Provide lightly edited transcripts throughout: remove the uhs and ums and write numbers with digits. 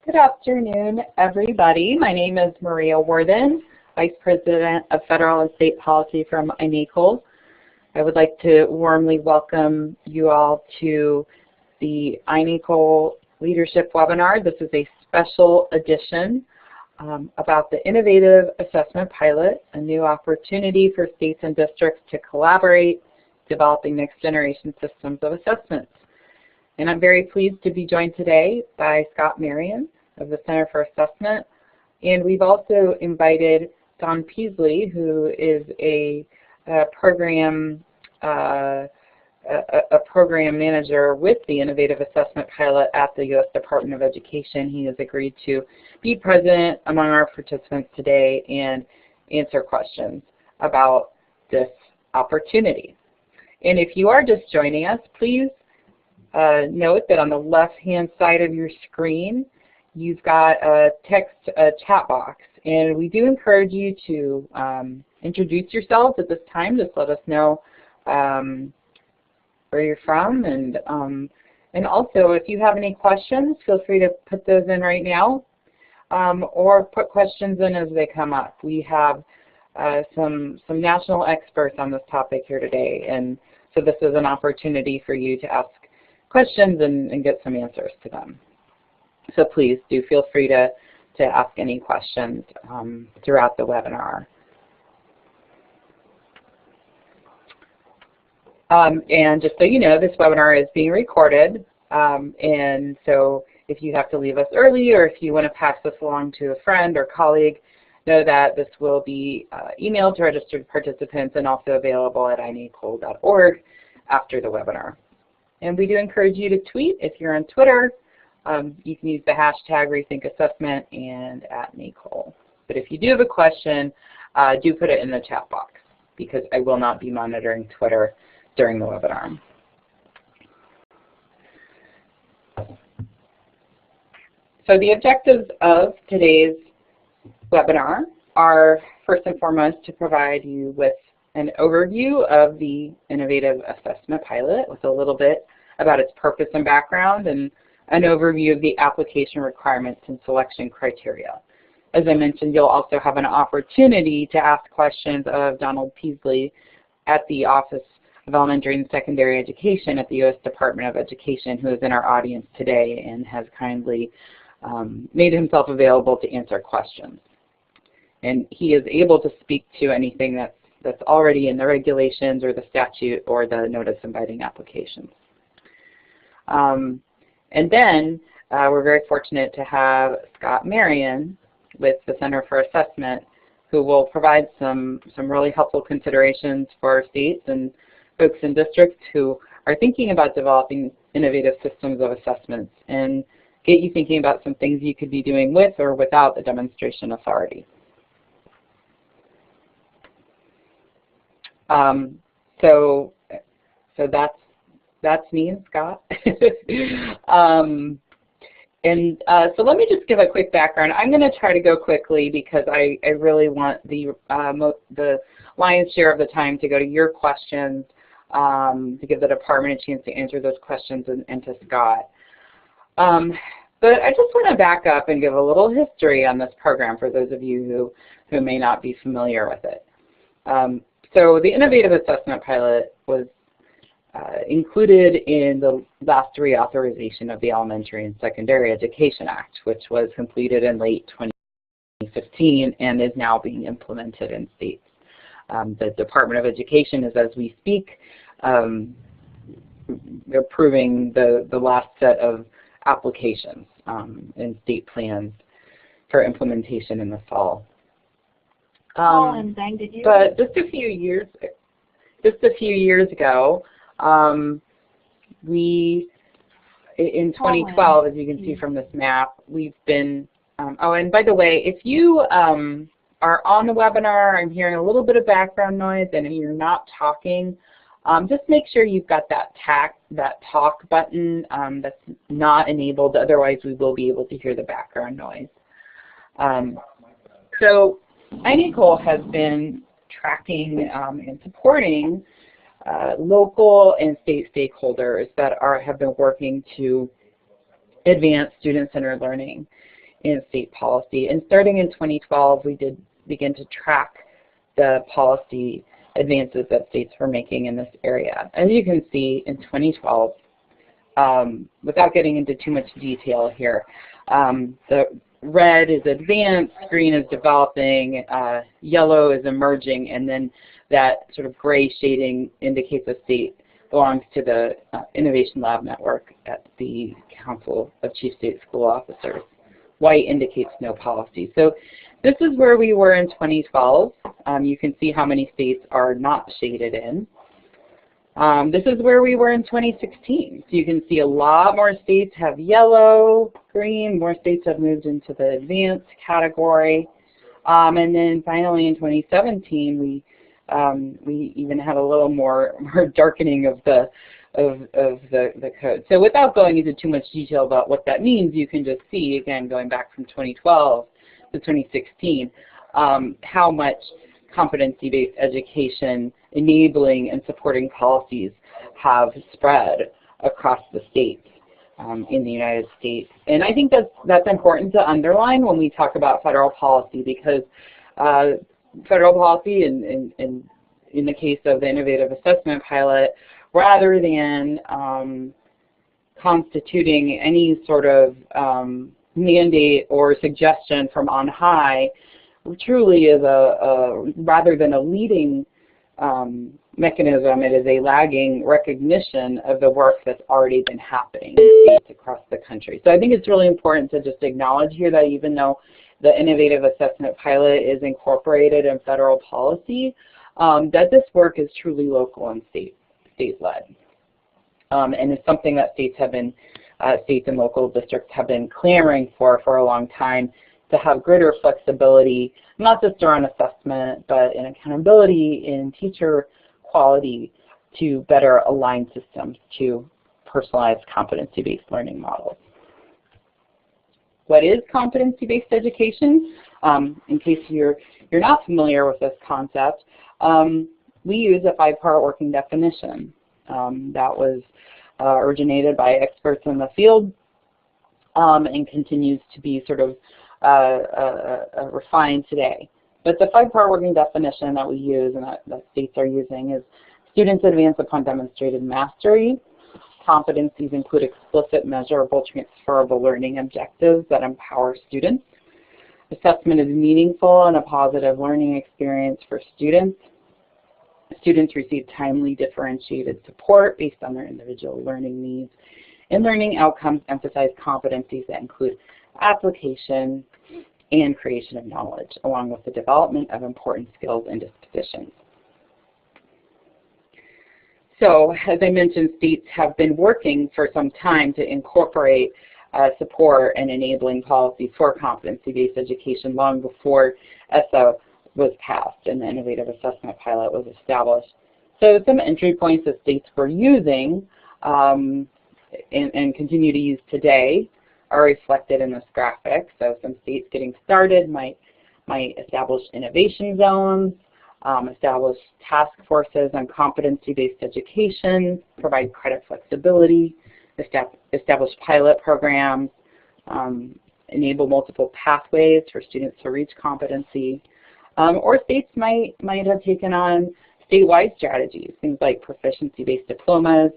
Good afternoon, everybody. My name is Maria Warden, Vice President of Federal and State Policy from INACOL. I would like to warmly welcome you all to the INACOL Leadership Webinar. This is a special edition about the Innovative Assessment Pilot, a new opportunity for states and districts to collaborate, developing next generation systems of assessments. And I'm very pleased to be joined today by Scott Marion of the Center for Assessment. And we've also invited Don Peasley, who is a program manager with the Innovative Assessment Pilot at the U.S. Department of Education. He has agreed to be present among our participants today and answer questions about this opportunity. And if you are just joining us, please note that on the left-hand side of your screen, you've got a text chat box. And we do encourage you to introduce yourselves at this time. Just let us know where you're from. And also, if you have any questions, feel free to put those in right now or put questions in as they come up. We have some national experts on this topic here today. And so this is an opportunity for you to ask questions and get some answers to them. So please do feel free to ask any questions throughout the webinar. And just so you know, this webinar is being recorded, and so if you have to leave us early or if you want to pass this along to a friend or colleague, know that this will be emailed to registered participants and also available at inacol.org after the webinar. And we do encourage you to tweet if you're on Twitter. You can use the hashtag RethinkAssessment and @NACOL. But if you do have a question, do put it in the chat box because I will not be monitoring Twitter during the webinar. So the objectives of today's webinar are first and foremost to provide you with an overview of the Innovative Assessment Pilot with a little bit about its purpose and background and an overview of the application requirements and selection criteria. As I mentioned, you'll also have an opportunity to ask questions of Donald Peasley at the Office of Elementary and Secondary Education at the U.S. Department of Education, who is in our audience today and has kindly made himself available to answer questions. And he is able to speak to anything that's already in the regulations or the statute or the notice inviting applications. And then we're very fortunate to have Scott Marion with the Center for Assessment, who will provide some really helpful considerations for states and folks in districts who are thinking about developing innovative systems of assessments and get you thinking about some things you could be doing with or without the demonstration authority. So that's me and Scott. So let me just give a quick background. I'm going to try to go quickly because I really want the lion's share of the time to go to your questions, to give the department a chance to answer those questions and to Scott. But I just want to back up and give a little history on this program for those of you who may not be familiar with it. So the Innovative Assessment Pilot was included in the last reauthorization of the Elementary and Secondary Education Act, which was completed in late 2015 and is now being implemented in states. The Department of Education is, as we speak, approving the last set of applications in state plans for implementation in the fall. But just a few years ago, in 2012, as you can see from this map, we've been, oh, and by the way, if you are on the webinar, I'm hearing a little bit of background noise and you're not talking, just make sure you've got that talk button that's not enabled, otherwise we will be able to hear the background noise. So INACOL has been tracking and supporting local and state stakeholders that have been working to advance student-centered learning. in state policy. And starting in 2012, we did begin to track the policy advances that states were making in this area. As you can see, in 2012, without getting into too much detail here, the red is advanced, green is developing, yellow is emerging, and then that sort of gray shading indicates a state belongs to the Innovation Lab Network at the Council of Chief State School Officers. White indicates no policy. So this is where we were in 2012. You can see how many states are not shaded in. This is where we were in 2016. So you can see a lot more states have yellow, green, more states have moved into the advanced category. And then finally in 2017, we even had a little more darkening of the code. So without going into too much detail about what that means, you can just see, again, going back from 2012 to 2016, how much competency-based education enabling and supporting policies have spread across the states in the United States. And I think that's important to underline when we talk about federal policy, because federal policy in the case of the Innovative Assessment Pilot, rather than constituting any sort of mandate or suggestion from on high, truly is rather than a leading mechanism, it is a lagging recognition of the work that's already been happening in states across the country. So I think it's really important to just acknowledge here that even though the Innovative Assessment Pilot is incorporated in federal policy, that this work is truly local and state-led. And it's something that states and local districts have been clamoring for a long time, to have greater flexibility, not just around assessment, but in accountability, in teacher quality, to better align systems to personalized competency-based learning models. What is competency-based education? In case you're not familiar with this concept, we use a 5-part working definition that was originated by experts in the field and continues to be sort of refined today. But the 5-part working definition that we use and that states are using is: students advance upon demonstrated mastery. Competencies include explicit, measurable, transferable learning objectives that empower students. Assessment is meaningful and a positive learning experience for students. Students receive timely, differentiated support based on their individual learning needs. And learning outcomes emphasize competencies that include application and creation of knowledge, along with the development of important skills and dispositions. So, as I mentioned, states have been working for some time to incorporate support and enabling policies for competency-based education long before ESSA was passed and the Innovative Assessment Pilot was established. So some entry points that states were using and continue to use today are reflected in this graphic. So some states getting started might establish innovation zones, establish task forces on competency-based education, provide credit flexibility, establish pilot programs, enable multiple pathways for students to reach competency. Or states might have taken on statewide strategies, things like proficiency-based diplomas,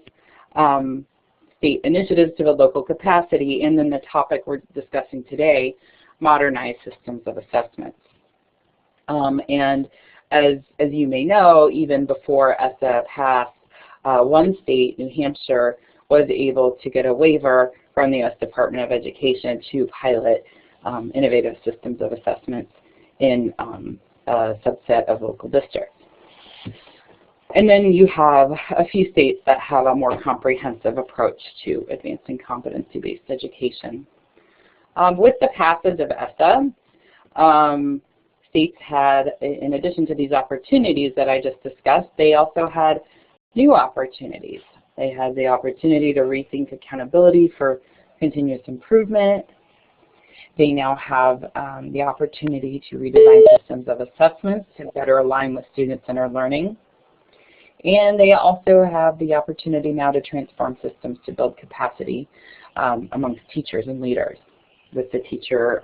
state initiatives to build local capacity, and then the topic we're discussing today, modernized systems of assessments. And as you may know, even before ESSA passed, one state, New Hampshire, was able to get a waiver from the U.S. Department of Education to pilot innovative systems of assessments in a subset of local districts. And then you have a few states that have a more comprehensive approach to advancing competency-based education. With the passage of ESSA, states had, in addition to these opportunities that I just discussed, they also had new opportunities. They had the opportunity to rethink accountability for continuous improvement. They now have the opportunity to redesign systems of assessments to better align with students and their learning. And they also have the opportunity now to transform systems to build capacity amongst teachers and leaders. with the teacher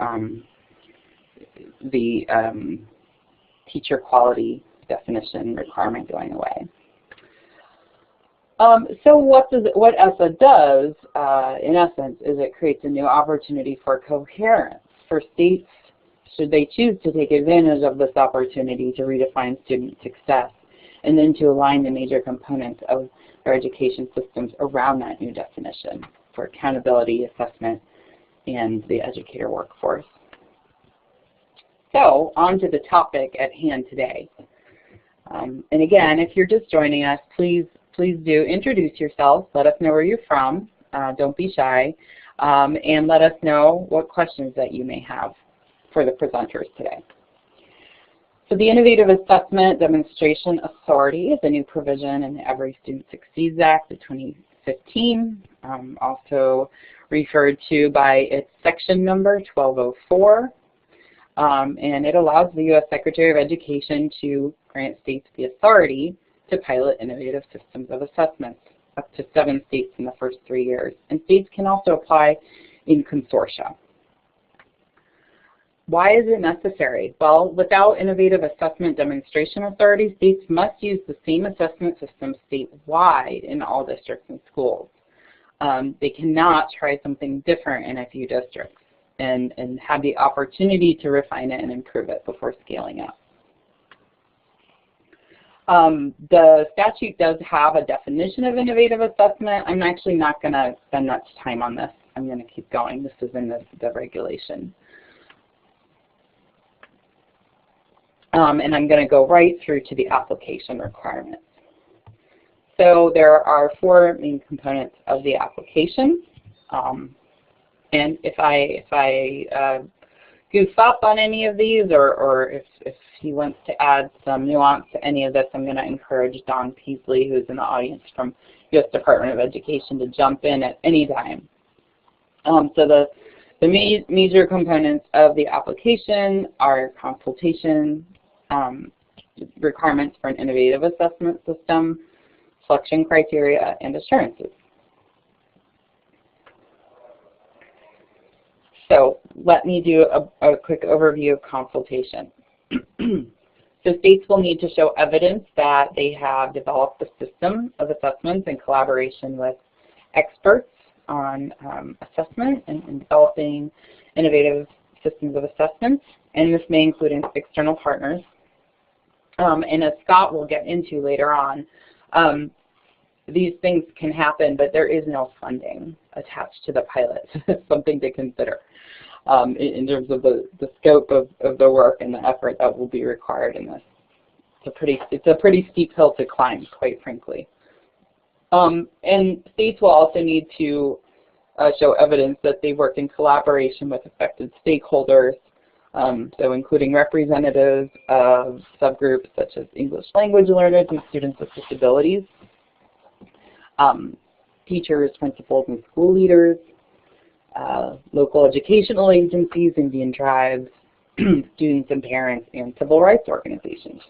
quality definition requirement going away. So what ESSA does, in essence, is it creates a new opportunity for coherence for states, should they choose to take advantage of this opportunity to redefine student success, and then to align the major components of their education systems around that new definition for accountability, assessment, and the educator workforce. So, on to the topic at hand today. And again, if you're just joining us, please do introduce yourself. Let us know where you're from. Don't be shy. And let us know what questions that you may have for the presenters today. So the Innovative Assessment Demonstration Authority is a new provision in the Every Student Succeeds Act of 2015, also referred to by its section number 1204. And it allows the U.S. Secretary of Education to grant states the authority to pilot innovative systems of assessments, up to 7 states in the first 3 years. And states can also apply in consortia. Why is it necessary? Well, without Innovative Assessment Demonstration Authority, states must use the same assessment system statewide in all districts and schools. They cannot try something different in a few districts and have the opportunity to refine it and improve it before scaling up. The statute does have a definition of innovative assessment. I'm actually not going to spend much time on this. I'm going to keep going. This is in the regulation. And I'm going to go right through to the application requirements. So there are 4 main components of the application. And if I goof up on any of these, or if he wants to add some nuance to any of this, I'm going to encourage Don Peasley, who's in the audience from U.S. Department of Education, to jump in at any time. So the major components of the application are consultation, requirements for an innovative assessment system, selection criteria, and assurances. So let me do a quick overview of consultation. So states will need to show evidence that they have developed a system of assessments in collaboration with experts on assessment and developing innovative systems of assessments, and this may include external partners. And as Scott will get into later on, these things can happen, but there is no funding attached to the pilot. It's something to consider in terms of the scope of the work and the effort that will be required in this. It's a pretty steep hill to climb, quite frankly. And states will also need to show evidence that they work in collaboration with affected stakeholders, so including representatives of subgroups such as English language learners and students with disabilities, teachers, principals, and school leaders, local educational agencies, Indian tribes, students and parents, and civil rights organizations.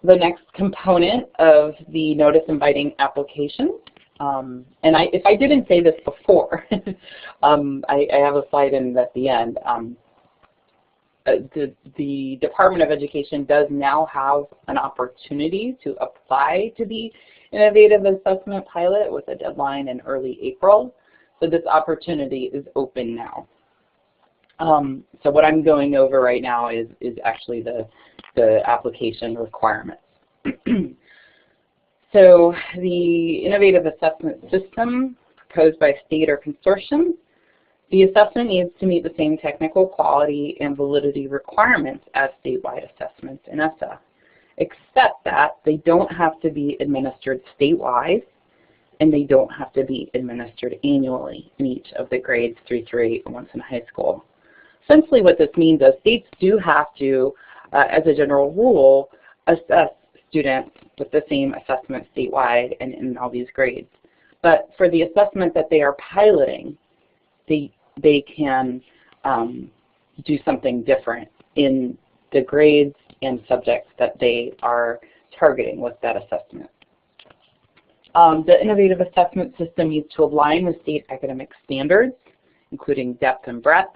The next component of the notice inviting application, and if I didn't say this before, I have a slide in at the end. The Department of Education does now have an opportunity to apply to the Innovative Assessment Pilot with a deadline in early April. So this opportunity is open now. So what I'm going over right now is actually the application requirements. So the Innovative Assessment System proposed by state or consortium, the assessment needs to meet the same technical quality and validity requirements as statewide assessments in ESSA, except that they don't have to be administered statewide and they don't have to be administered annually in each of the grades 3 through 8 and once in high school. Essentially what this means is states do have to, as a general rule, assess students with the same assessment statewide and in all these grades. But for the assessment that they are piloting, they can do something different in the grades and subjects that they are targeting with that assessment. The innovative assessment system needs to align with state academic standards, including depth and breadth.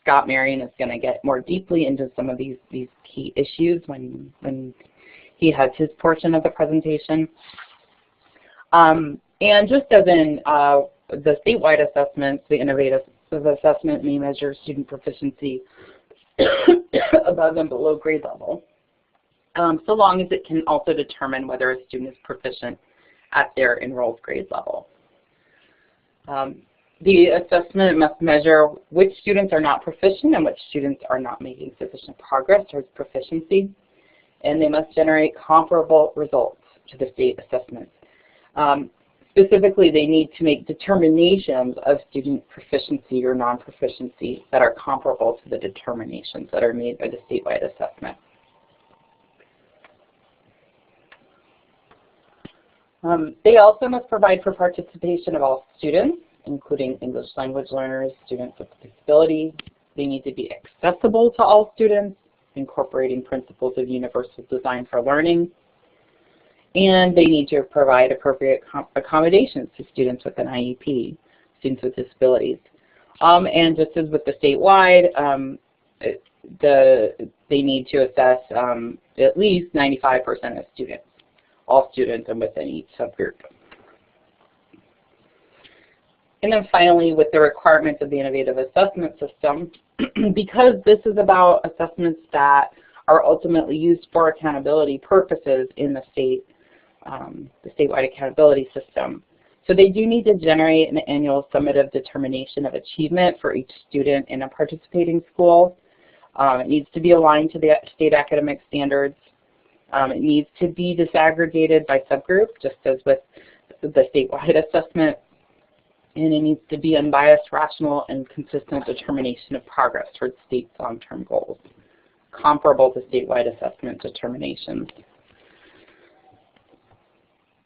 Scott Marion is going to get more deeply into some of these key issues when he has his portion of the presentation. And just as in the statewide assessments, the innovative assessment may measure student proficiency above and below grade level, so long as it can also determine whether a student is proficient at their enrolled grade level. The assessment must measure which students are not proficient and which students are not making sufficient progress towards proficiency, and they must generate comparable results to the state assessments. Specifically, they need to make determinations of student proficiency or non-proficiency that are comparable to the determinations that are made by the statewide assessment. They also must provide for participation of all students, including English language learners, students with disability. They need to be accessible to all students, incorporating principles of universal design for learning. And they need to provide appropriate accommodations to students with an IEP, students with disabilities. And just as with the statewide, they need to assess at least 95% of students, all students and within each subgroup. And then finally, with the requirements of the innovative assessment system, because this is about assessments that are ultimately used for accountability purposes in the statewide accountability system. So they do need to generate an annual summative determination of achievement for each student in a participating school. It needs to be aligned to the state academic standards. It needs to be disaggregated by subgroup, just as with the statewide assessment. And it needs to be unbiased, rational, and consistent determination of progress towards state's long-term goals, comparable to statewide assessment determinations.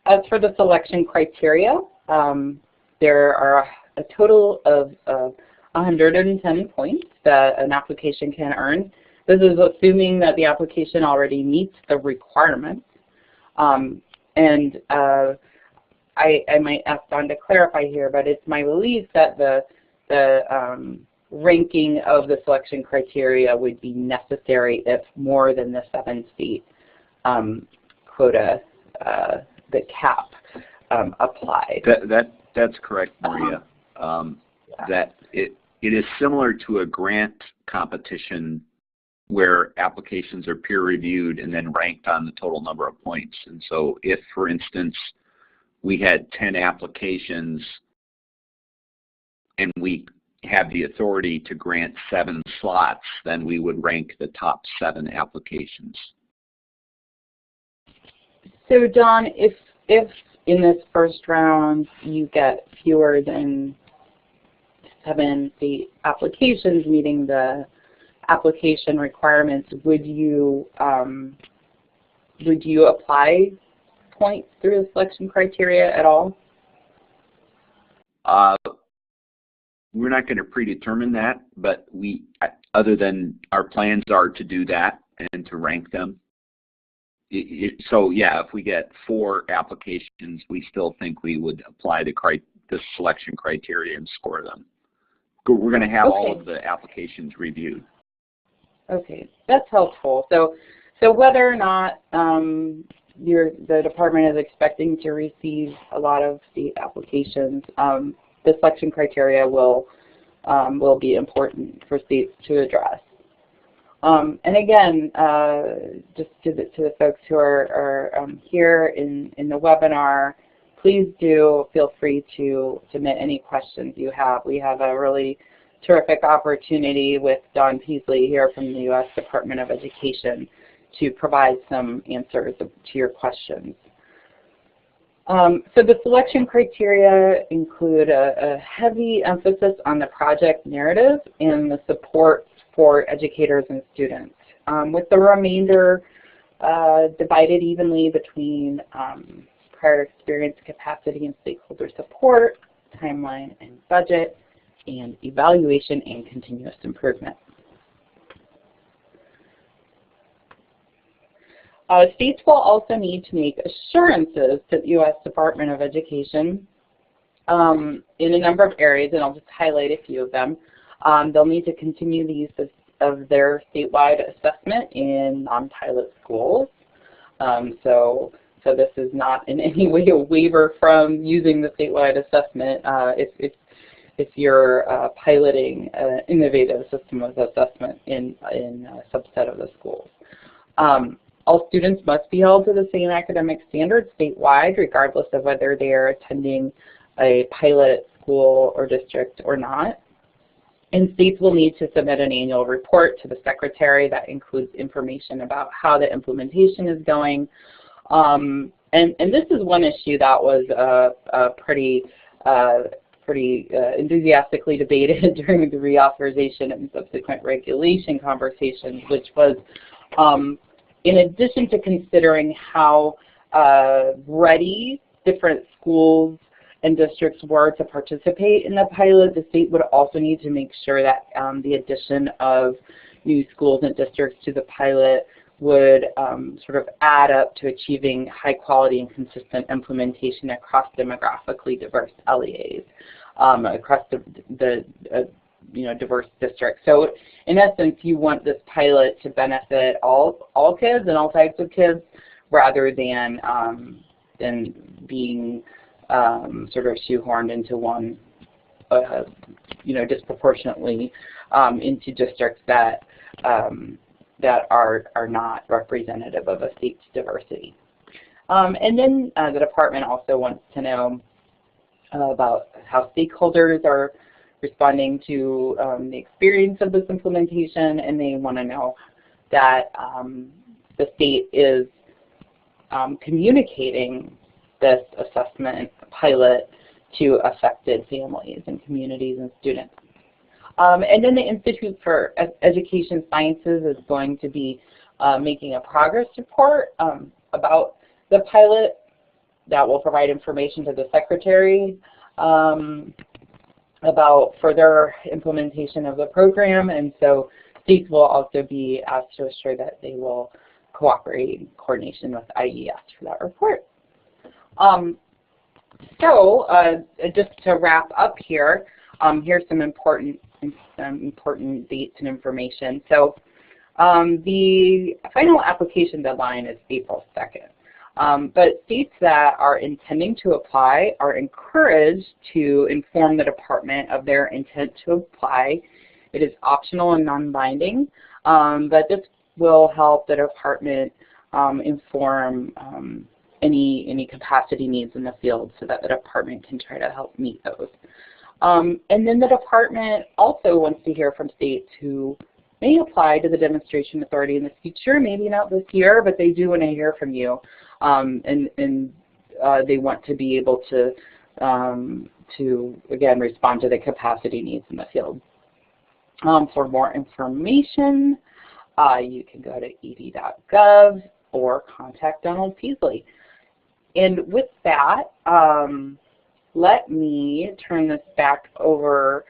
As for the selection criteria, there are a total of 110 points that an application can earn. This is assuming that the application already meets the requirements. I might ask Don to clarify here, but it's my belief that the ranking of the selection criteria would be necessary if more than the 7-state quota, the cap, applied. That's correct, Maria. That it is similar to a grant competition where applications are peer reviewed and then ranked on the total number of points. And so if, for instance, we had 10 applications and we have the authority to grant 7 slots, then we would rank the top 7 applications. So Don, if in this first round you get fewer than 7 state applications meeting the application requirements, would you apply points through the selection criteria at all? We're not going to predetermine that, but other than our plans are to do that and to rank them. So yeah, if we get 4 applications, we still think we would apply the selection criteria and score them. We're going to have all of the applications reviewed. Okay, that's helpful. So whether or not the department is expecting to receive a lot of state applications, the selection criteria will be important for states to address. And again, just to the folks who are here in the webinar, please do feel free to submit any questions you have. We have a really terrific opportunity with Don Peasley here from the U.S. Department of Education to provide some answers to your questions. So the selection criteria include a heavy emphasis on the project narrative and the support for educators and students, with the remainder divided evenly between prior experience, capacity, and stakeholder support, timeline and budget, and evaluation and continuous improvement. States will also need to make assurances to the U.S. Department of Education in a number of areas, and I'll just highlight a few of them. They'll need to continue the use of their statewide assessment in non-pilot schools. So this is not in any way a waiver from using the statewide assessment if you're piloting an innovative system of assessment in a subset of the schools. All students must be held to the same academic standards statewide, regardless of whether they are attending a pilot school or district or not. And states will need to submit an annual report to the Secretary that includes information about how the implementation is going. And this is one issue that was pretty enthusiastically debated during the reauthorization and subsequent regulation conversations, which was in addition to considering how ready different schools and districts were to participate in the pilot, the state would also need to make sure that the addition of new schools and districts to the pilot would sort of add up to achieving high quality and consistent implementation across demographically diverse LEAs, across the diverse districts. So in essence, you want this pilot to benefit all kids and all types of kids, rather than being sort of shoehorned into one, disproportionately into districts that are not representative of a state's diversity. And then the department also wants to know about how stakeholders are responding to the experience of this implementation, and they want to know that the state is communicating this assessment pilot to affected families and communities and students. And then the Institute for Education Sciences is going to be making a progress report about the pilot that will provide information to the Secretary about further implementation of the program, and so states will also be asked to assure that they will cooperate in coordination with IES for that report. Just to wrap up here, here's some important dates and information. So the final application deadline is April 2nd. But states that are intending to apply are encouraged to inform the department of their intent to apply. It is optional and non-binding, but this will help the department inform any capacity needs in the field, so that the department can try to help meet those. And then the department also wants to hear from states who may apply to the demonstration authority in the future, maybe not this year, but they do want to hear from you. And they want to be able to again, respond to the capacity needs in the field. For more information, you can go to ed.gov or contact Donald Peasley. And with that, let me turn this back over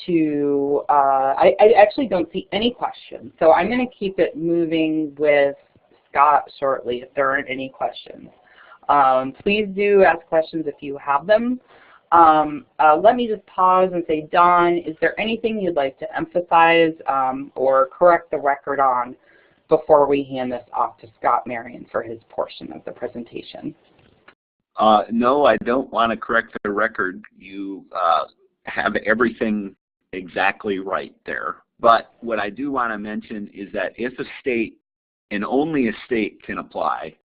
to, I actually don't see any questions, so I'm going to keep it moving with Scott shortly if there aren't any questions. Please do ask questions if you have them. Let me just pause and say, Don, is there anything you'd like to emphasize or correct the record on before we hand this off to Scott Marion for his portion of the presentation? No, I don't want to correct the record. You have everything exactly right there. But what I do want to mention is that if a state, and only a state can apply,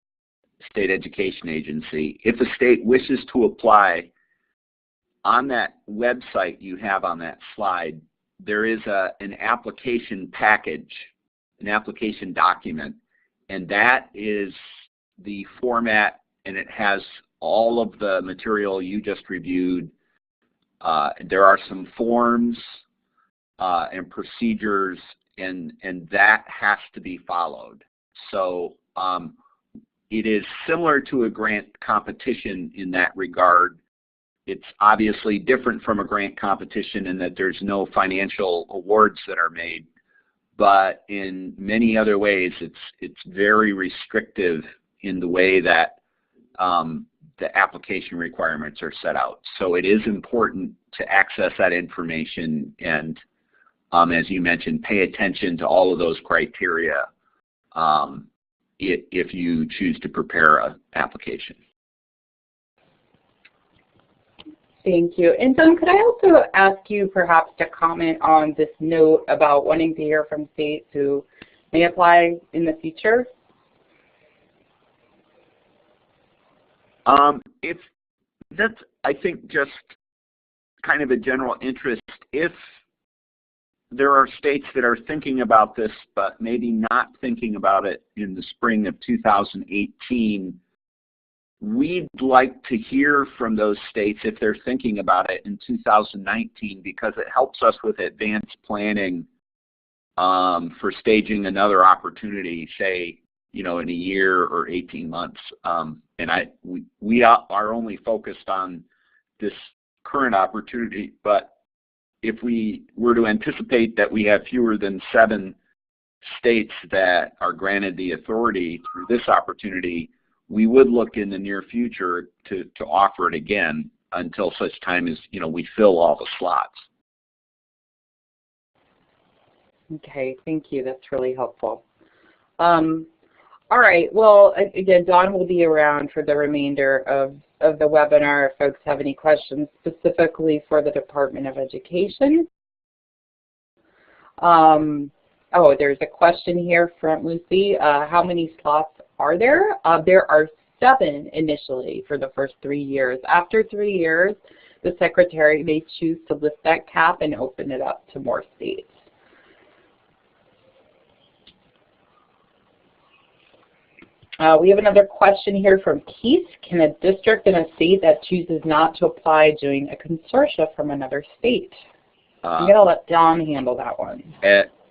state education agency, if a state wishes to apply, on that website you have on that slide, there is an application package, an application document, and that is the format, and it has all of the material you just reviewed. There are some forms and procedures, and that has to be followed. So it is similar to a grant competition in that regard. It's obviously different from a grant competition in that there's no financial awards that are made, but in many other ways, it's very restrictive in the way that the application requirements are set out. So it is important to access that information and, as you mentioned, pay attention to all of those criteria if you choose to prepare an application. Thank you. And Don, could I also ask you perhaps to comment on this note about wanting to hear from states who may apply in the future? That's, I think, just kind of a general interest. If there are states that are thinking about this but maybe not thinking about it in the spring of 2018, we'd like to hear from those states if they're thinking about it in 2019, because it helps us with advanced planning for staging another opportunity, say, in a year or 18 months. And we are only focused on this current opportunity, but if we were to anticipate that we have fewer than 7 states that are granted the authority through this opportunity, we would look in the near future to offer it again until such time as we fill all the slots. Okay, thank you. That's really helpful. All right. Well, again, Dawn will be around for the remainder of the webinar if folks have any questions specifically for the Department of Education. Oh, there's a question here from Lucy. How many slots are there? There are 7 initially for the first 3 years. After 3 years, the Secretary may choose to lift that cap and open it up to more states. We have another question here from Keith. Can a district in a state that chooses not to apply join a consortia from another state? I'm going to let Don handle that one.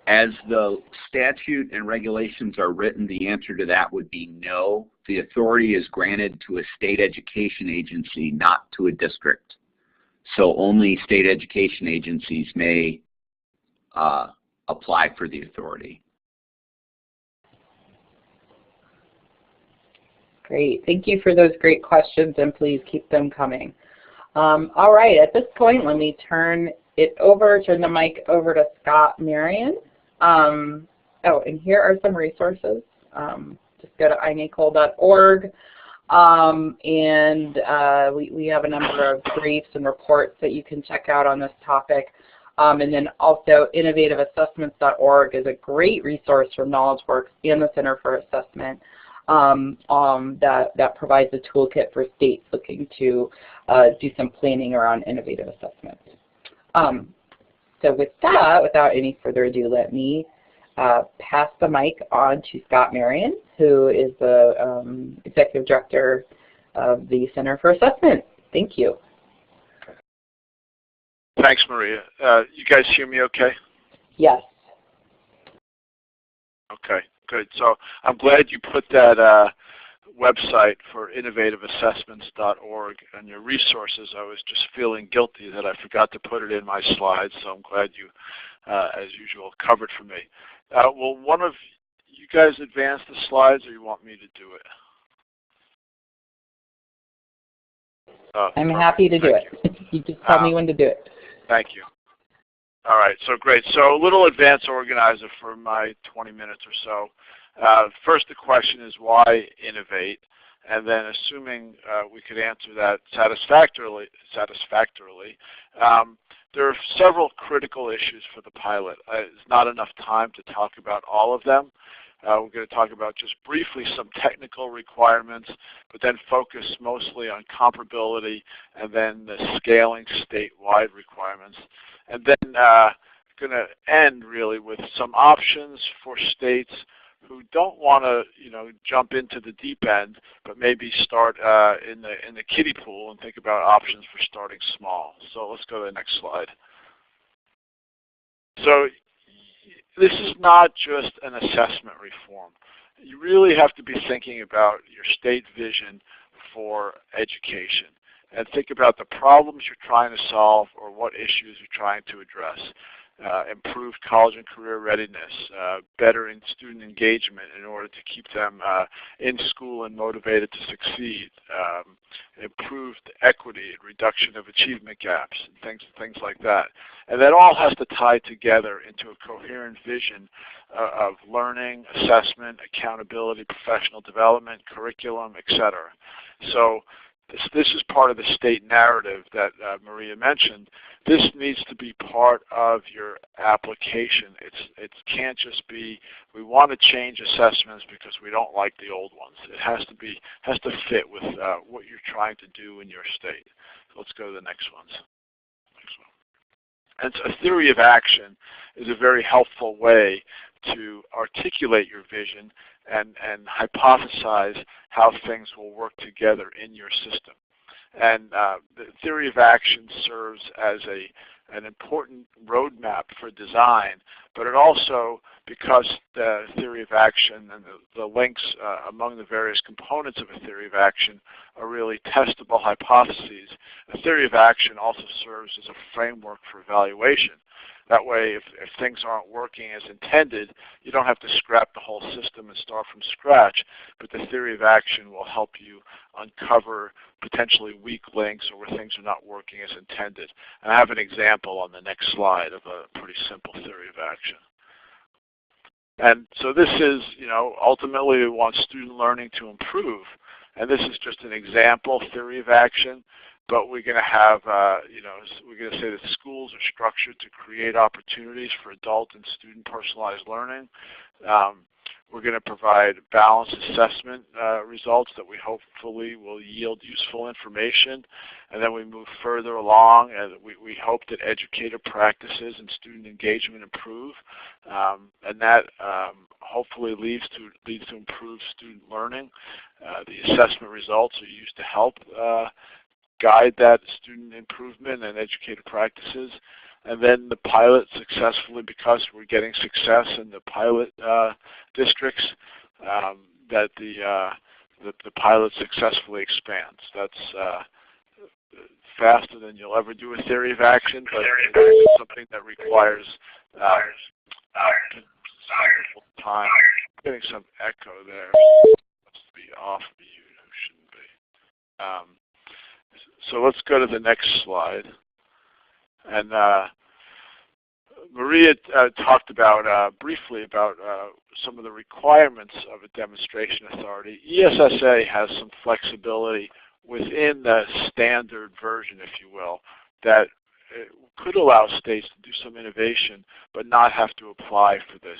As the statute and regulations are written, the answer to that would be no. The authority is granted to a state education agency, not to a district. So only state education agencies may apply for the authority. Great. Thank you for those great questions, and please keep them coming. All right. At this point, let me turn the mic over to Scott Marion. Oh, and here are some resources. Just go to inacol.org, and we have a number of briefs and reports that you can check out on this topic. And then also innovativeassessments.org is a great resource from KnowledgeWorks and the Center for Assessment that provides a toolkit for states looking to do some planning around innovative assessments. So with that, without any further ado, let me pass the mic on to Scott Marion, who is the Executive Director of the Center for Assessment. Thank you. Thanks, Maria. You guys hear me okay? Yes. Okay, good. So I'm glad you put that website for innovativeassessments.org and your resources. I was just feeling guilty that I forgot to put it in my slides, so I'm glad you, as usual, covered for me. Will one of you guys advance the slides, or you want me to do it? I'm happy to do it. You just tell me when to do it. Thank you. All right, so great. So a little advanced organizer for my 20 minutes or so. First, the question is why innovate? And then assuming we could answer that satisfactorily, there are several critical issues for the pilot. There's not enough time to talk about all of them. We're going to talk about just briefly some technical requirements, but then focus mostly on comparability and then the scaling statewide requirements. And then going to end really with some options for states who don't want to, jump into the deep end, but maybe start in the kiddie pool and think about options for starting small. So let's go to the next slide. So this is not just an assessment reform. You really have to be thinking about your state vision for education and think about the problems you're trying to solve or what issues you're trying to address. improved college and career readiness, better in student engagement in order to keep them in school and motivated to succeed, improved equity, reduction of achievement gaps, and things like that. And that all has to tie together into a coherent vision of learning, assessment, accountability, professional development, curriculum, etc. So this is part of the state narrative that Maria mentioned. This needs to be part of your application. It can't just be, we want to change assessments because we don't like the old ones. It has to fit with what you're trying to do in your state. So let's go to the next ones. And so a theory of action is a very helpful way to articulate your vision and hypothesize how things will work together in your system. And the theory of action serves as an important roadmap for design, but it also, because the theory of action and the links among the various components of a theory of action are really testable hypotheses, a theory of action also serves as a framework for evaluation. That way, if things aren't working as intended, you don't have to scrap the whole system and start from scratch, but the theory of action will help you uncover potentially weak links or where things are not working as intended. And I have an example on the next slide of a pretty simple theory of action. And so this is, ultimately we want student learning to improve. And this is just an example theory of action. But we're going to have, we're going to say that schools are structured to create opportunities for adult and student personalized learning. We're going to provide balanced assessment results that we hopefully will yield useful information. And then we move further along, and we hope that educator practices and student engagement improve. And that hopefully leads to improved student learning. The assessment results are used to help guide that student improvement and educator practices. And then the pilot successfully, because we're getting success in the pilot districts, that the pilot successfully expands. That's faster than you'll ever do a theory of action, but it's something that requires time. I'm getting some echo there. Must be off mute. Who shouldn't be. So let's go to the next slide. And Maria talked about briefly about some of the requirements of a demonstration authority. ESSA has some flexibility within the standard version, if you will, that could allow states to do some innovation but not have to apply for this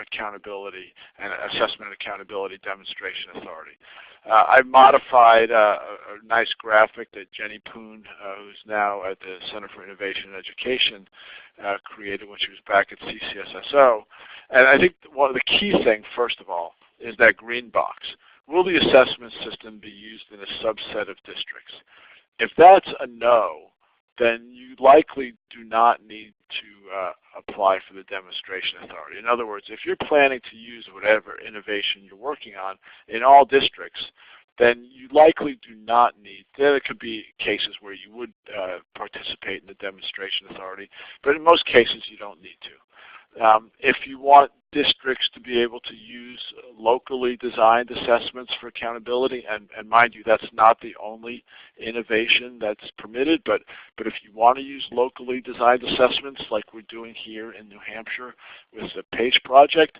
accountability and assessment accountability demonstration authority. I modified a nice graphic that Jenny Poon, who's now at the Center for Innovation and Education, created when she was back at CCSSO. And I think one of the key things, first of all, is that green box. Will the assessment system be used in a subset of districts? If that's a no, then you likely do not need to apply for the demonstration authority. In other words, if you're planning to use whatever innovation you're working on in all districts, then you likely do not need, there could be cases where you would participate in the demonstration authority, but in most cases you don't need to. If you want districts to be able to use locally designed assessments for accountability, and mind you, that's not the only innovation that's permitted, but if you want to use locally designed assessments like we're doing here in New Hampshire with the PACE project,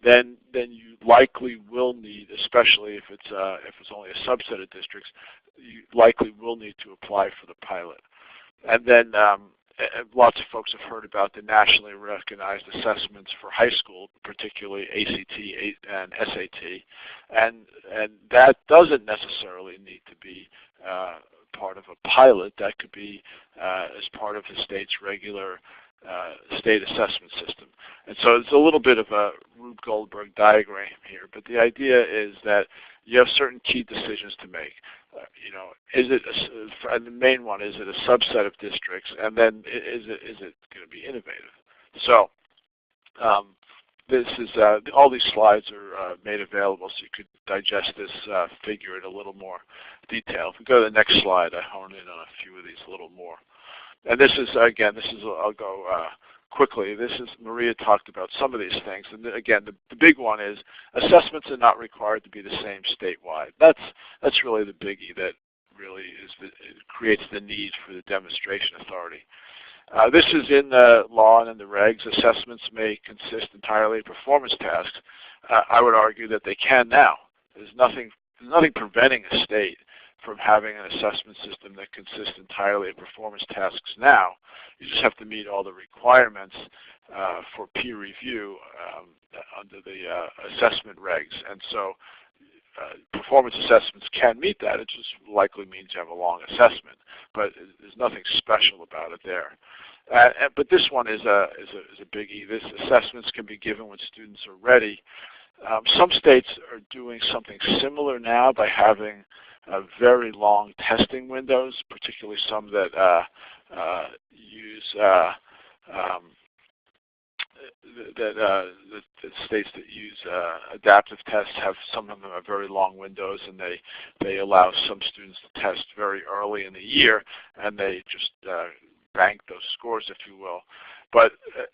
then you likely will need, especially if it's only a subset of districts, you likely will need to apply for the pilot. And then lots of folks have heard about the nationally recognized assessments for high school, particularly ACT and SAT, and that doesn't necessarily need to be part of a pilot. That could be as part of the state's regular state assessment system. And so it's a little bit of a Rube Goldberg diagram here, but the idea is that you have certain key decisions to make. Is it and the main one, is it a subset of districts, and then is it going to be innovative? So this is all these slides are made available, so you could digest this figure in a little more detail. If we go to the next slide, I hone in on a few of these a little more. And this is, again, I'll go quickly, Maria talked about some of these things, and again, the big one is assessments are not required to be the same statewide. That's really the biggie that really it creates the need for the demonstration authority. This is in the law and in the regs. Assessments may consist entirely of performance tasks. I would argue that they can now. There's nothing preventing a state from having an assessment system that consists entirely of performance tasks now. You just have to meet all the requirements for peer review under the assessment regs. And so performance assessments can meet that. It just likely means you have a long assessment, but there's nothing special about it there. But this one is a biggie. This assessments can be given when students are ready. Some states are doing something similar now by having very long testing windows, particularly some that use the states that use adaptive tests have, some of them are very long windows, and they allow some students to test very early in the year, and they just bank those scores, if you will. But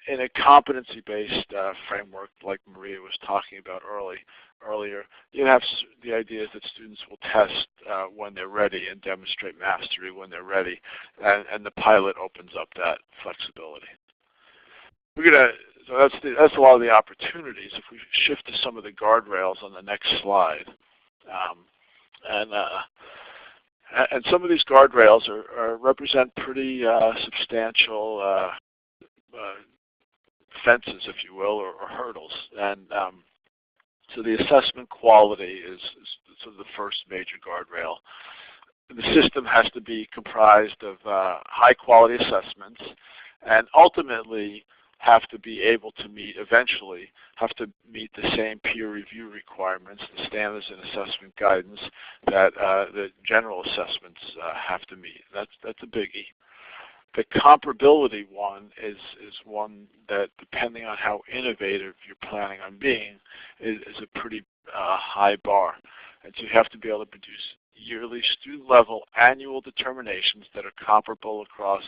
in a competency-based framework, like Maria was talking about earlier, you have the idea that students will test when they're ready and demonstrate mastery when they're ready, and the pilot opens up that flexibility. So that's a lot of the opportunities. If we shift to some of the guardrails on the next slide, and some of these guardrails represent pretty substantial fences, if you will, or hurdles. And so the assessment quality is sort of the first major guardrail. The system has to be comprised of high quality assessments, and ultimately have to be able to meet, eventually, have to meet the same peer review requirements, the standards and assessment guidance that the general assessments have to meet. That's a biggie. The comparability one is one that, depending on how innovative you're planning on being, is a pretty high bar. And so you have to be able to produce yearly student-level annual determinations that are comparable across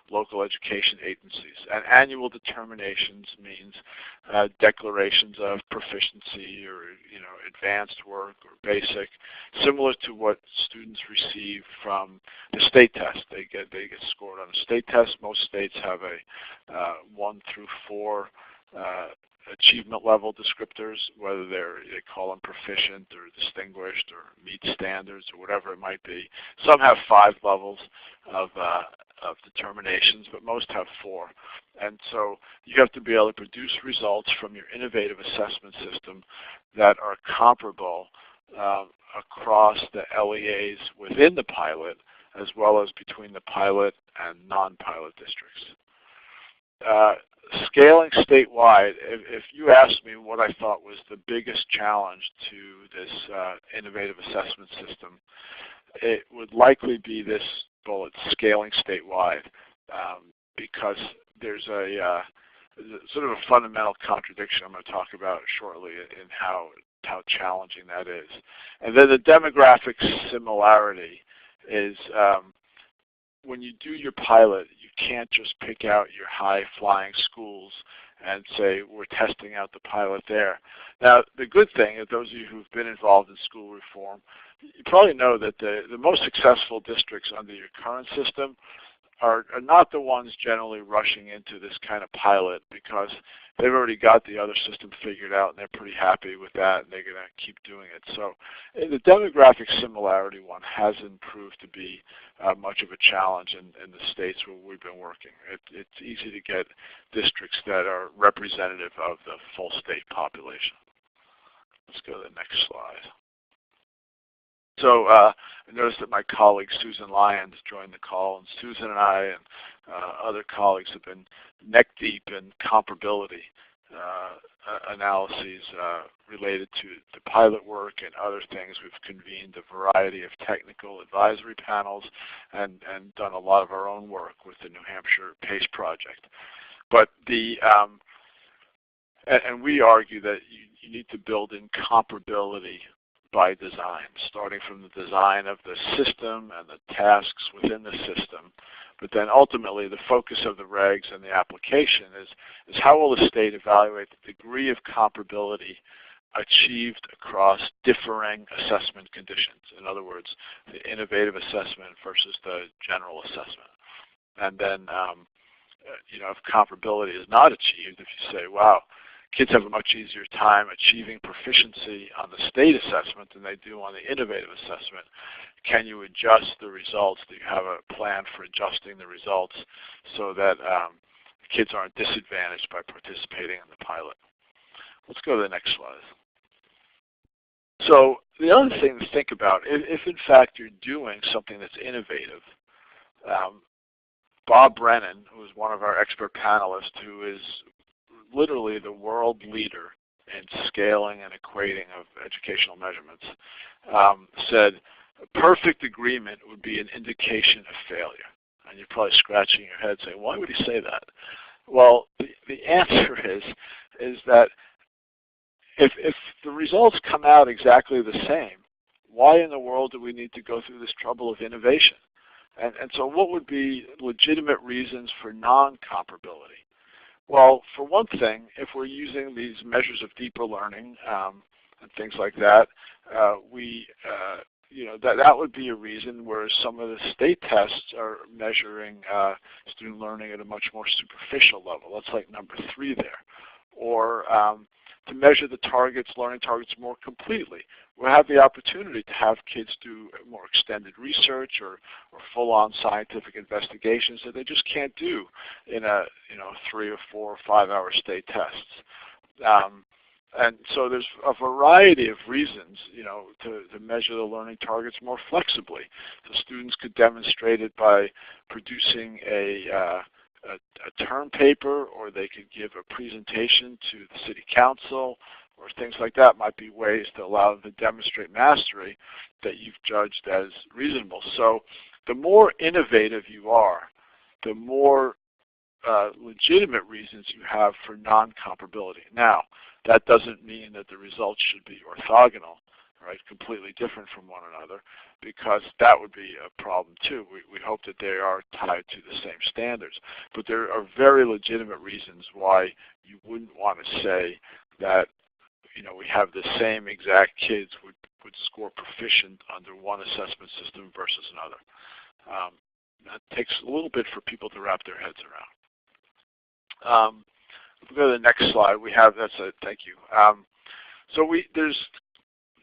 local education agencies. And annual determinations means declarations of proficiency or advanced work or basic, similar to what students receive from the state test. They get scored on a state test. Most states have a 1 through 4 achievement level descriptors, whether they call them proficient or distinguished or meet standards or whatever it might be. Some have 5 levels of determinations, but most have 4. And so you have to be able to produce results from your innovative assessment system that are comparable across the LEAs within the pilot, as well as between the pilot and non-pilot districts. Scaling statewide, if you asked me what I thought was the biggest challenge to this innovative assessment system, it would likely be this bullet, scaling statewide, because there's a sort of a fundamental contradiction I'm going to talk about shortly in how challenging that is. And then the demographic similarity is when you do your pilot, you can't just pick out your high-flying schools and say, we're testing out the pilot there. Now, the good thing, those of you who've been involved in school reform, you probably know that the most successful districts under your current system are not the ones generally rushing into this kind of pilot, because they've already got the other system figured out and they're pretty happy with that, and they're going to keep doing it. So the demographic similarity one hasn't proved to be much of a challenge in the states where we've been working. It's easy to get districts that are representative of the full state population. Let's go to the next slide. So I noticed that my colleague Susan Lyons joined the call, and Susan and I and other colleagues have been neck deep in comparability analyses related to the pilot work and other things. We've convened a variety of technical advisory panels and done a lot of our own work with the New Hampshire PACE project. But and we argue that you need to build in comparability by design, starting from the design of the system and the tasks within the system. But then ultimately the focus of the regs and the application is how will the state evaluate the degree of comparability achieved across differing assessment conditions. In other words, the innovative assessment versus the general assessment. And then, you know, if comparability is not achieved, if you say, wow, kids have a much easier time achieving proficiency on the state assessment than they do on the innovative assessment, can you adjust the results? Do you have a plan for adjusting the results so that kids aren't disadvantaged by participating in the pilot? Let's go to the next slide. So the other thing to think about, if in fact you're doing something that's innovative, Bob Brennan, who is one of our expert panelists, who is literally the world leader in scaling and equating of educational measurements, said a perfect agreement would be an indication of failure. And you're probably scratching your head saying, why would he say that? Well, the answer is that if the results come out exactly the same, why in the world do we need to go through this trouble of innovation? And so what would be legitimate reasons for non-comparability? Well, for one thing, if we're using these measures of deeper learning and things like that, you know, that would be a reason where some of the state tests are measuring student learning at a much more superficial level. That's like number 3 there. Or to measure the targets, learning targets more completely. We'll have the opportunity to have kids do more extended research or full-on scientific investigations that they just can't do in a 3 or 4 or 5 hour state tests. And so there's a variety of reasons, you know, to measure the learning targets more flexibly. So students could demonstrate it by producing a term paper, or they could give a presentation to the city council, or things like that might be ways to allow them to demonstrate mastery that you've judged as reasonable. So the more innovative you are, the more legitimate reasons you have for non-comparability. Now, that doesn't mean that the results should be orthogonal, right, completely different from one another, because that would be a problem too. We hope that they are tied to the same standards. But there are very legitimate reasons why you wouldn't want to say that, you know, we have the same exact kids would score proficient under one assessment system versus another. That takes a little bit for people to wrap their heads around. If we go to the next slide, we have, that's it, thank you. So there's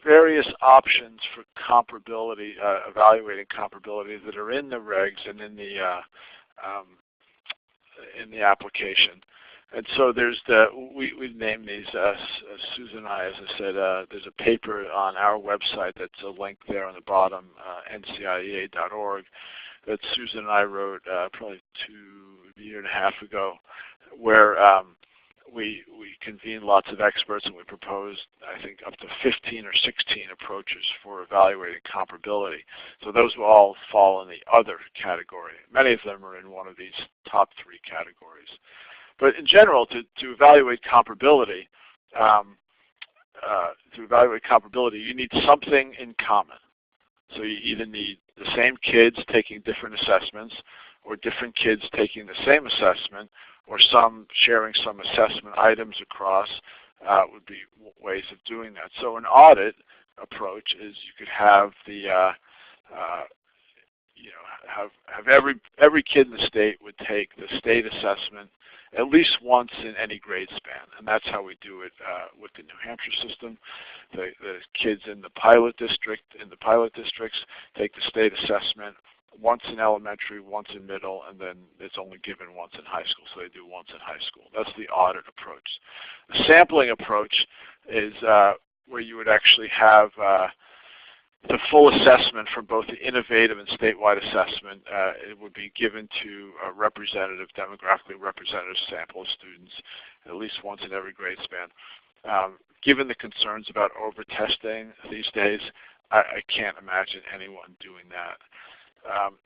various options for comparability, evaluating comparability that are in the regs and in the application. And so there's we've named these, Susan and I, as I said, there's a paper on our website that's a link there on the bottom, nciea.org, that Susan and I wrote probably a year and a half ago, where we convened lots of experts and we proposed, I think, up to 15 or 16 approaches for evaluating comparability. So those will all fall in the other category. Many of them are in one of these top 3 categories. But in general, to evaluate comparability, you need something in common. So you either need the same kids taking different assessments, or different kids taking the same assessment, or some sharing some assessment items across would be ways of doing that. So an audit approach is you could have the have every kid in the state would take the state assessment at least once in any grade span, and that's how we do it with the New Hampshire system. The kids in the pilot districts take the state assessment once in elementary, once in middle, and then it's only given once in high school, so they do once in high school. That's the audit approach. The sampling approach is where you would actually have the full assessment from both the innovative and statewide assessment. It would be given to a representative, demographically representative sample of students at least once in every grade span. Given the concerns about over-testing these days, I can't imagine anyone doing that.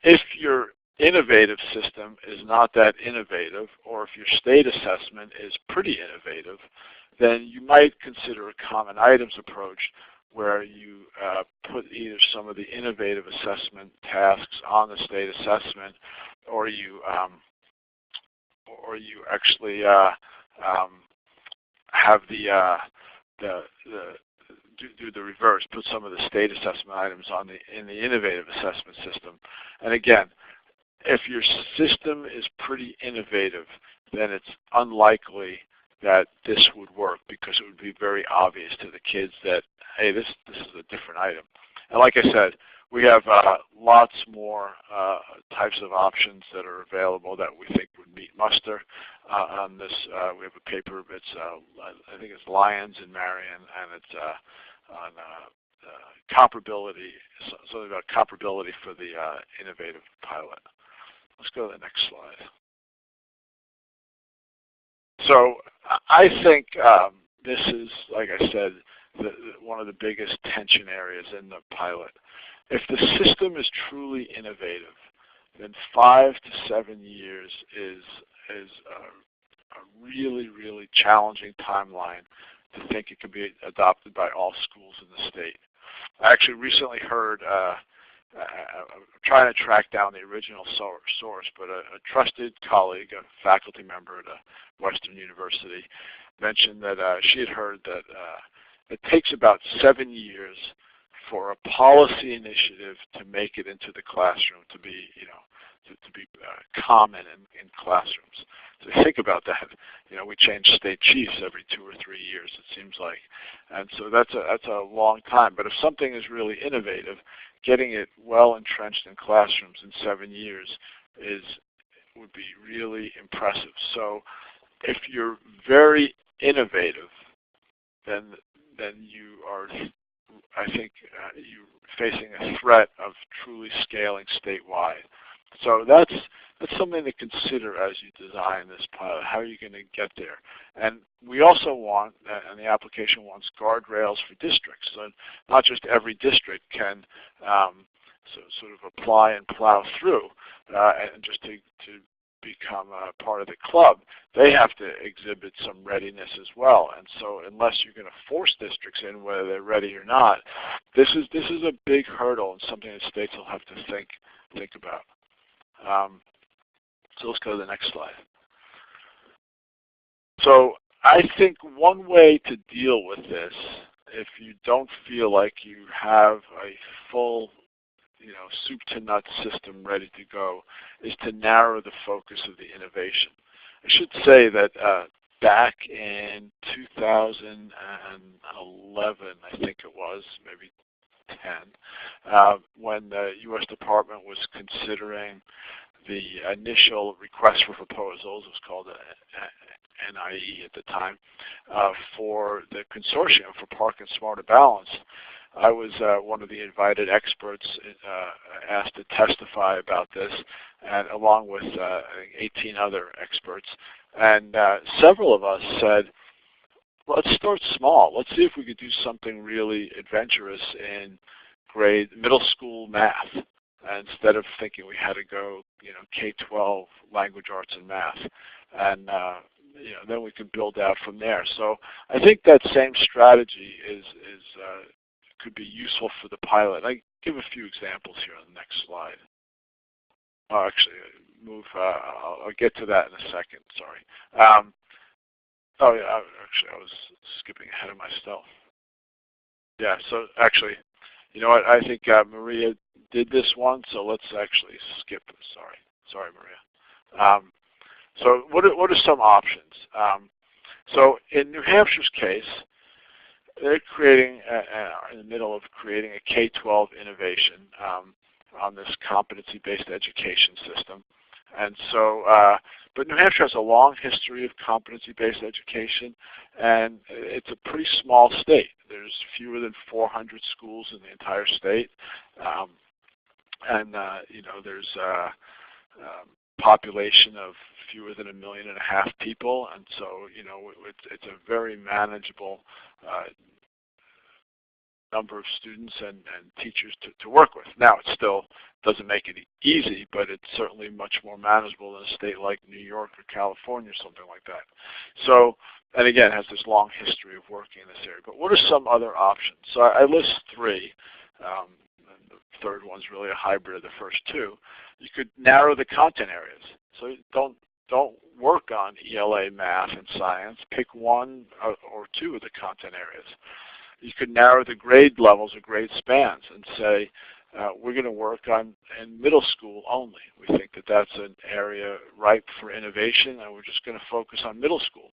If your innovative system is not that innovative, or if your state assessment is pretty innovative, then you might consider a common items approach, where you put either some of the innovative assessment tasks on the state assessment, or you actually have do the reverse, put some of the state assessment items in the innovative assessment system. And again, if your system is pretty innovative, then it's unlikely that this would work, because it would be very obvious to the kids that, hey, this is a different item. And like I said, we have lots more types of options that are available that we think would meet muster. On this, we have a paper. It's I think it's Lyons and Marion, and it's on comparability, something about comparability for the innovative pilot. Let's go to the next slide. So I think this is, like I said, one of the biggest tension areas in the pilot. If the system is truly innovative, then 5 to 7 years is a really, really challenging timeline to think it could be adopted by all schools in the state. I actually recently heard, I'm trying to track down the original source, but a trusted colleague, a faculty member at a Western University, mentioned that she had heard that it takes about 7 years for a policy initiative to make it into the classroom, to be, to be common in classrooms. So think about that. We change state chiefs every 2 or 3 years, it seems like, and so that's a long time. But if something is really innovative, getting it well entrenched in classrooms in 7 years would be really impressive. So if you're very innovative, then you are, I think, you're facing a threat of truly scaling statewide. So that's something to consider as you design this pilot. How are you going to get there? And we also want, and the application wants, guardrails for districts. So not just every district can sort of apply and plow through, and just to become a part of the club. They have to exhibit some readiness as well. And so unless you're going to force districts in, whether they're ready or not, this is a big hurdle and something that states will have to think about. So let's go to the next slide. So I think one way to deal with this, if you don't feel like you have a full soup to nuts system ready to go, is to narrow the focus of the innovation. I should say that back in 2011, I think it was, maybe 10, when the U.S. Department was considering the initial request for proposals, it was called NIE at the time, for the consortium for Park and Smarter Balance. I was one of the invited experts asked to testify about this, and along with 18 other experts. And several of us said, let's start small. Let's see if we could do something really adventurous in middle school math, instead of thinking we had to go, K-12 language arts and math. And then we can build out from there. So I think that same strategy could be useful for the pilot. I give a few examples here on the next slide. Oh, actually, I'll get to that in a second. Sorry. Oh yeah, actually, I was skipping ahead of myself. Yeah. So actually, you know what? I think Maria did this one, so let's actually skip. Sorry, Maria. So what are some options? So in New Hampshire's case, they're creating, in the middle of creating a K-12 innovation on this competency-based education system. And so, but New Hampshire has a long history of competency-based education, and it's a pretty small state. There's fewer than 400 schools in the entire state, and there's a population of fewer than 1.5 million people, and so it's a very manageable number of students and teachers to work with. Now, it still doesn't make it easy, but it's certainly much more manageable than a state like New York or California or something like that. So and again, has this long history of working in this area. But what are some other options? So I list three. And the third one's really a hybrid of the first two. You could narrow the content areas. So don't work on ELA, math, and science. Pick one or two of the content areas. You could narrow the grade levels or grade spans and say, we're going to work on in middle school only. We think that that's an area ripe for innovation, and we're just going to focus on middle school.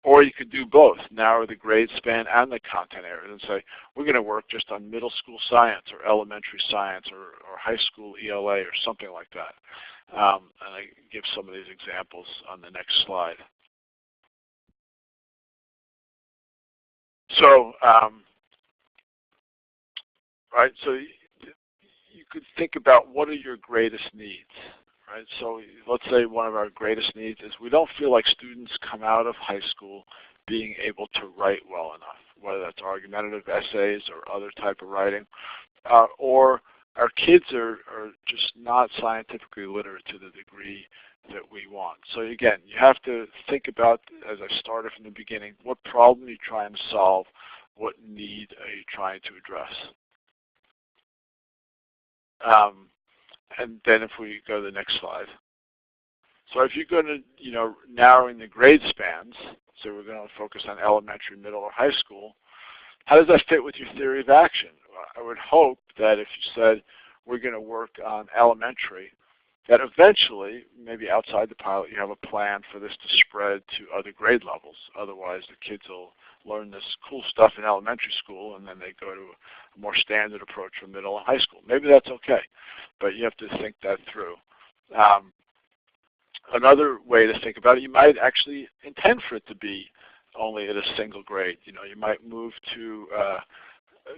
Or you could do both, narrow the grade span and the content areas and say, we're going to work just on middle school science or elementary science or high school ELA or something like that. And I give some of these examples on the next slide. So, right, so you could think about what are your greatest needs. Right? So let's say one of our greatest needs is we don't feel like students come out of high school being able to write well enough, whether that's argumentative essays or other type of writing, or our kids are just not scientifically literate to the degree that we want. So again, you have to think about, as I started from the beginning, what problem are you trying to solve, what need are you trying to address? And then if we go to the next slide. So if you're going to, narrowing the grade spans, so we're going to focus on elementary, middle, or high school, how does that fit with your theory of action? I would hope that if you said we're going to work on elementary, that eventually, maybe outside the pilot, you have a plan for this to spread to other grade levels. Otherwise, the kids will learn this cool stuff in elementary school, and then they go to a more standard approach for middle and high school. Maybe that's okay, but you have to think that through. Another way to think about it, you might actually intend for it to be only at a single grade. You might move to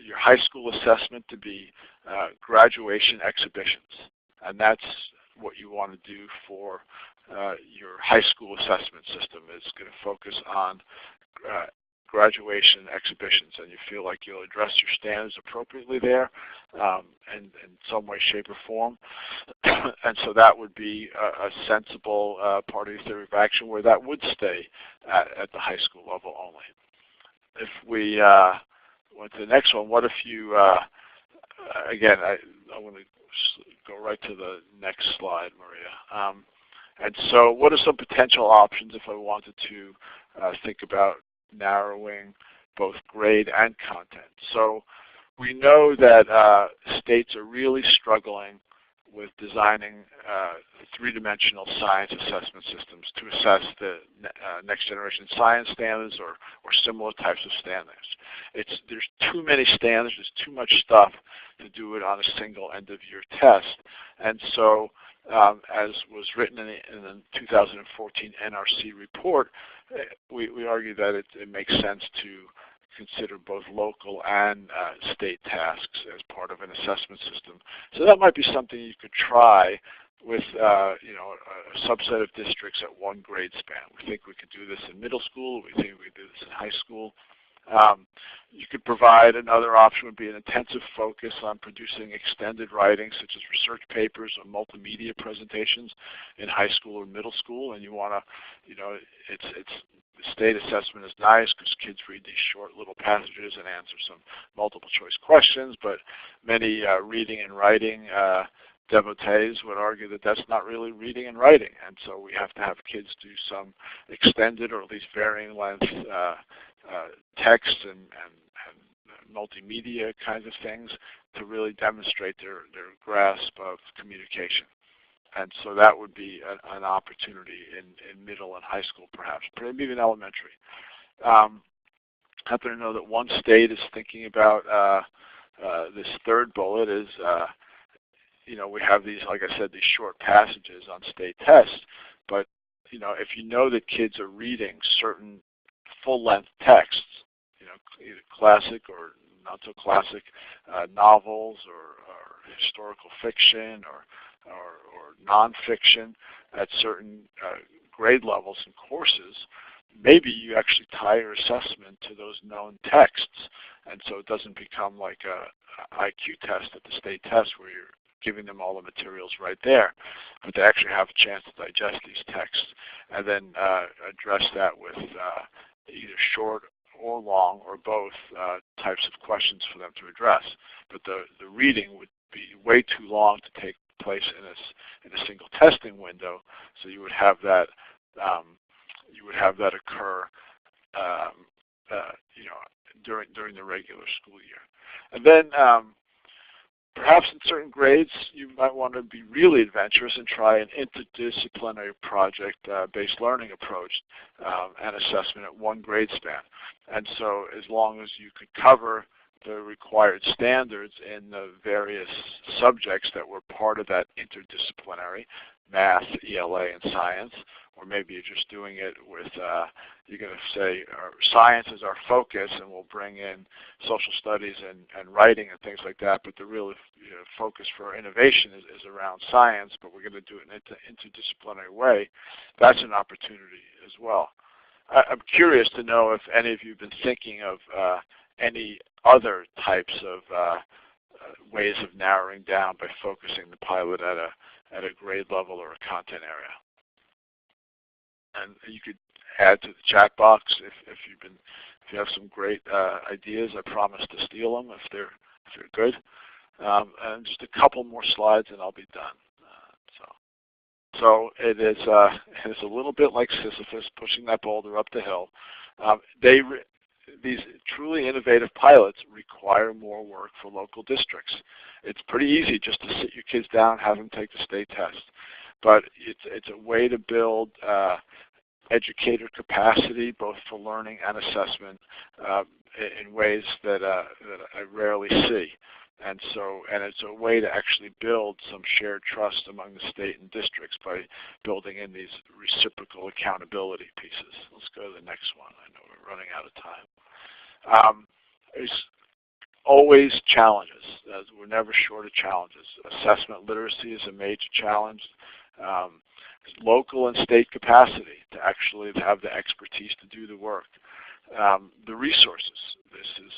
your high school assessment to be graduation exhibitions, and that's what you want to do for your high school assessment system. Is going to focus on graduation exhibitions, and you feel like you'll address your standards appropriately there in some way, shape, or form. And so that would be a sensible part of your theory of action where that would stay at the high school level only. If we went to the next one, what if you, again, I want to go right to the next slide, Maria. And so what are some potential options if I wanted to think about narrowing both grade and content? So we know that states are really struggling with designing three-dimensional science assessment systems to assess the next generation science standards or similar types of standards. There's too many standards, there's too much stuff to do it on a single end-of-year test. And so as was written in the 2014 NRC report, we argue that it makes sense to consider both local and state tasks as part of an assessment system. So that might be something you could try with a subset of districts at one grade span. We think we could do this in middle school. We think we could do this in high school. You could provide, another option would be an intensive focus on producing extended writing such as research papers or multimedia presentations in high school or middle school. And you want to, the state assessment is nice because kids read these short little passages and answer some multiple choice questions, but many reading and writing devotees would argue that that's not really reading and writing, and so we have to have kids do some extended or at least varying length text and multimedia kinds of things to really demonstrate their grasp of communication. And so that would be an opportunity in middle and high school, perhaps, maybe even elementary. Happen to know that one state is thinking about this third bullet is, we have these, like I said, these short passages on state tests, but if you know that kids are reading certain full-length texts, either classic or not so classic novels or historical fiction or nonfiction at certain grade levels and courses, maybe you actually tie your assessment to those known texts, and so it doesn't become like a IQ test at the state test where you're giving them all the materials right there, but they actually have a chance to digest these texts and then address that with either short or long or both types of questions for them to address. But the reading would be way too long to take place in a single testing window, so you would have that occur during the regular school year. And then perhaps in certain grades you might want to be really adventurous and try an interdisciplinary project-based learning approach and assessment at one grade span. And so as long as you could cover the required standards in the various subjects that were part of that interdisciplinary, math, ELA, and science, or maybe you're just doing it with, you're going to say science is our focus and we'll bring in social studies and writing and things like that, but the real focus for innovation is around science, but we're going to do it in an interdisciplinary way. That's an opportunity as well. I'm curious to know if any of you have been thinking of any other types of ways of narrowing down by focusing the pilot at a grade level or a content area. And you could add to the chat box if you have some great ideas. I promise to steal them if they're good. And just a couple more slides and I'll be done. So it is a little bit like Sisyphus pushing that boulder up the hill. These truly innovative pilots require more work for local districts. It's pretty easy just to sit your kids down, have them take the state test. But it's a way to build educator capacity, both for learning and assessment, in ways that I rarely see. And it's a way to actually build some shared trust among the state and districts by building in these reciprocal accountability pieces. Let's go to the next one. I know we're running out of time. There's always challenges. We're never short of challenges. Assessment literacy is a major challenge. Local and state capacity to actually have the expertise to do the work. The resources. This is,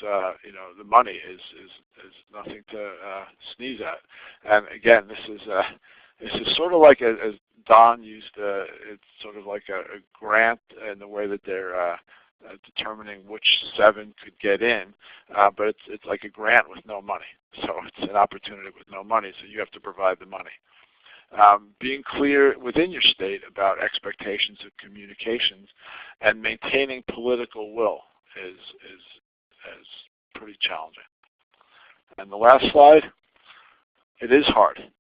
the money is nothing to sneeze at. And again, this is sort of like, as Don used, it's sort of like a grant in the way that they're determining which 7 could get in, but it's like a grant with no money. So it's an opportunity with no money, so you have to provide the money. Being clear within your state about expectations of communications and maintaining political will is pretty challenging. And the last slide, it is hard,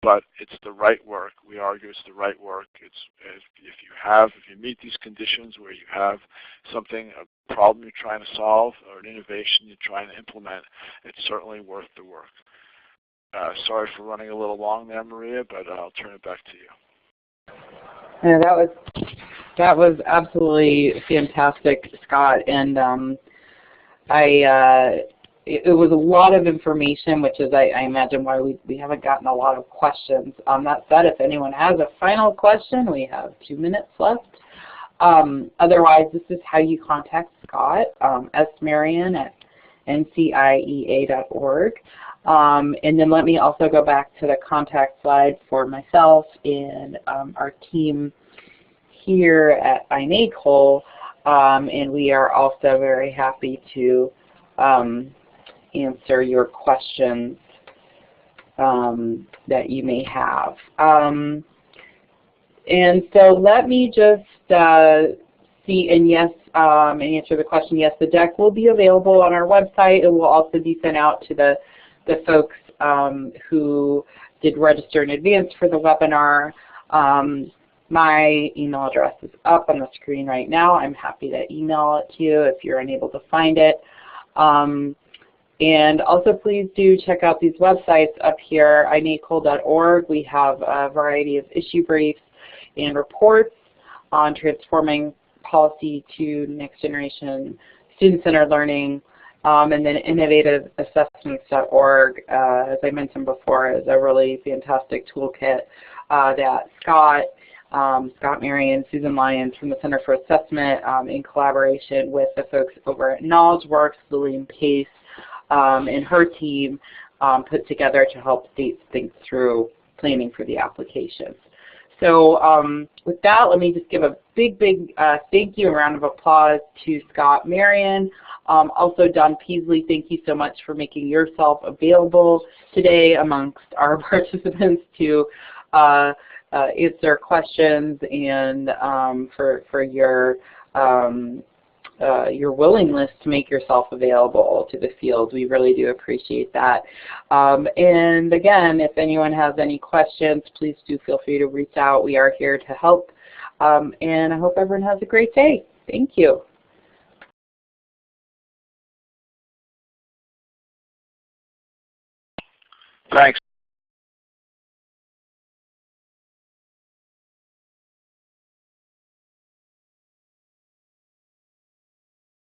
but it's the right work. We argue it's the right work. If you meet these conditions where you have something, a problem you're trying to solve or an innovation you're trying to implement, it's certainly worth the work. Sorry for running a little long there, Maria, but I'll turn it back to you. Yeah, that was absolutely fantastic, Scott, and it was a lot of information, which is I imagine why we haven't gotten a lot of questions. That said, if anyone has a final question, we have 2 minutes left. Otherwise, this is how you contact Scott, Marion at nciea.org. And then let me also go back to the contact slide for myself and our team here at iNACOL, and we are also very happy to answer your questions that you may have. And so let me just see, and yes, and answer the question, yes, the deck will be available on our website. It will also be sent out to the folks who did register in advance for the webinar. My email address is up on the screen right now. I'm happy to email it to you if you're unable to find it. And also please do check out these websites up here, inacol.org. We have a variety of issue briefs and reports on transforming policy to next generation student-centered learning. And then innovateassessments.org, as I mentioned before, is a really fantastic toolkit that Scott, Marion, Susan Lyons from the Center for Assessment, in collaboration with the folks over at KnowledgeWorks, Lillian Pace, and her team put together to help states think through planning for the applications. So with that, let me just give a big thank you and round of applause to Scott, Marion. Also, Don Peasley, thank you so much for making yourself available today amongst our participants to answer questions and for your willingness to make yourself available to the field. We really do appreciate that. And again, if anyone has any questions, please do feel free to reach out. We are here to help. And I hope everyone has a great day. Thank you. Thanks.